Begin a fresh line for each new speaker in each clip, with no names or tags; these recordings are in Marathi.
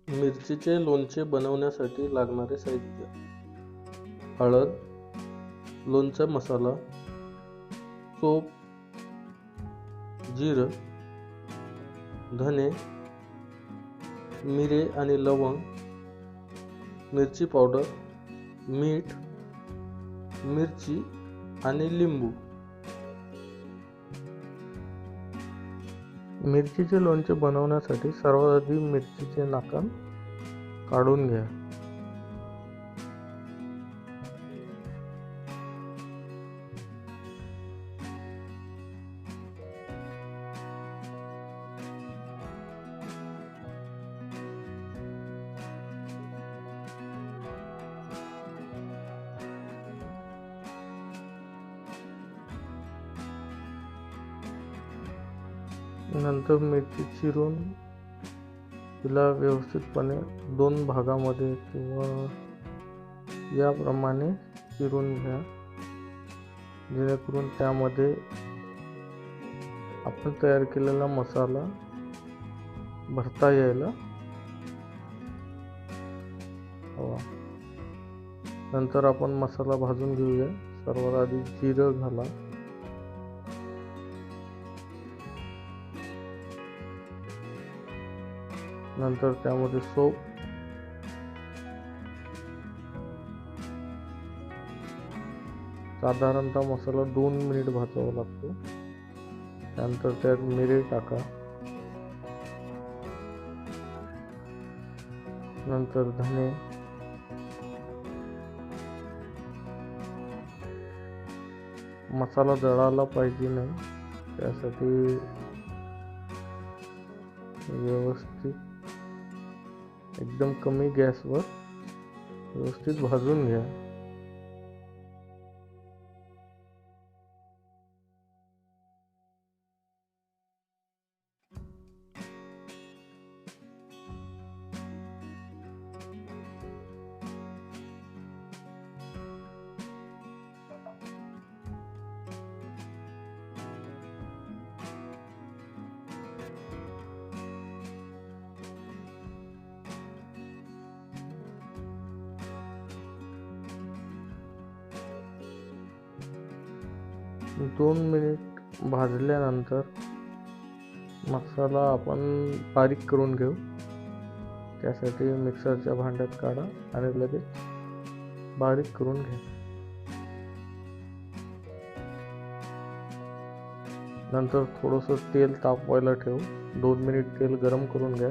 मिरचीचे लोणचे बनवण्यासाठी लागणारे साहित्य: हळद, लोणचा मसाला, सोप, जिरं, धने, मिरे आणि लवंग, मिरची पावडर, मीठ, मिरची आणि लिंबू. मिरचीचे लोणचे बनवण्यासाठी सर्वात आधी मिरचीचे नाकण काढून घ्या. नंतर मिरची चिरून तिला व्यवस्थितपणे 2 भागामध्ये किंवा याप्रमाणे चिरून घ्या, जेणेकरून त्यामध्ये आपण तयार केलेला मसाला भरता यायला हवा. नंतर आपण मसाला भाजून घेऊया. सर्वात आधी जिरं घाला. नंतर त्यामध्ये सोप, साधारणतः मसाला 2 मिनिट भाजावा लागतो. त्यानंतर त्यात मिरे टाका. नंतर धने, मसाला जळाला पाहिजे नाही, त्यासाठी व्यवस्थित एकदम कमी गॅसवर व्यवस्थित भाजून घ्या. दोन मिनिट भाजल्यानंतर मसाला आपण बारीक करून घेऊ. त्यासाठी मिक्सरच्या भांड्यात काढा आणि लगेच बारीक करून घ्या. नंतर थोडंसं तेल तापवायला ठेवू. 2 मिनिट तेल गरम करून घ्या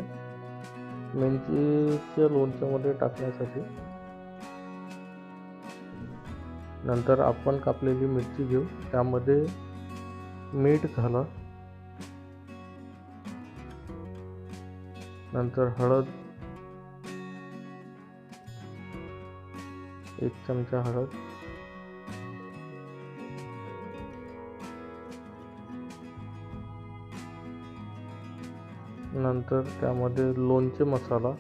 मिरचीच्या लोणच्यामध्ये टाकण्यासाठी. नंतर आपण कापलेली मिरची घेऊ. त्यामध्ये मीठ घाला. नंतर हळद, 1 चमचा हळद. नंतर त्यामध्ये लोणचे मसाला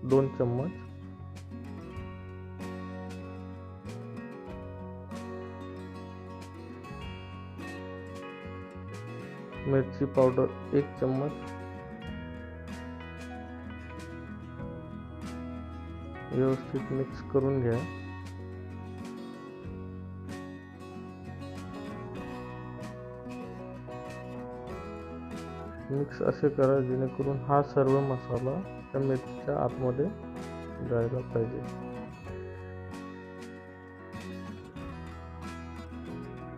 2 चम्मच. मिरची पावडर 1 चम्मच. व्यवस्थित मिक्स करून घ्या. मिक्स असे करा जेणेकरून हा सर्व मसाला त्या मिरचीच्या आतमध्ये जायला पाहिजे.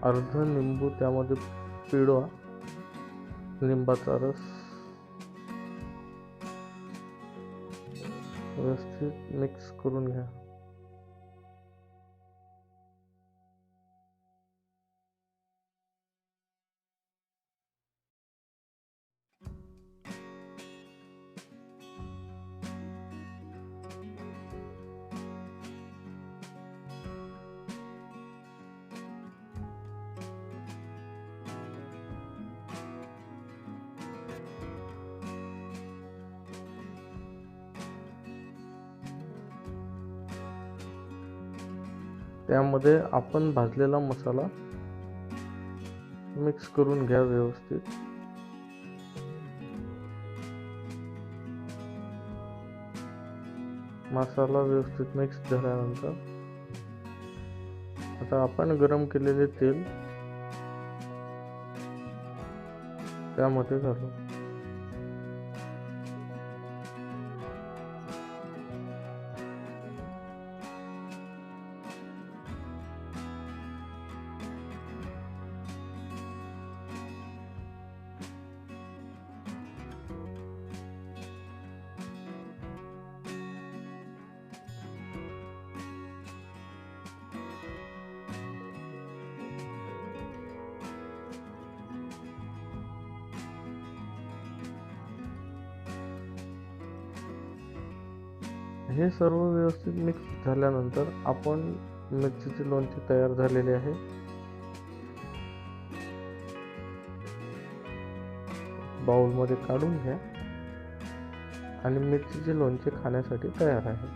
अर्धा लिंबू त्यामध्ये पिळवा. लिंबाचा रस व्यवस्थित मिक्स करून घ्या. त्यामध्ये आपण भाजलेला मसाला मिक्स करून घ्या व्यवस्थित. मसाला व्यवस्थित मिक्स झाल्यानंतर आता आपण गरम केलेले तेल त्यामध्ये घालू. हे सर्व व्यवस्थित मिक्स झाल्यानंतर आपण मिरचीचे लोणचे तयार झालेले आहे. बाउलमध्ये काढून घ्या आणि मिरचीचे लोणचे खाण्यासाठी तयार आहे.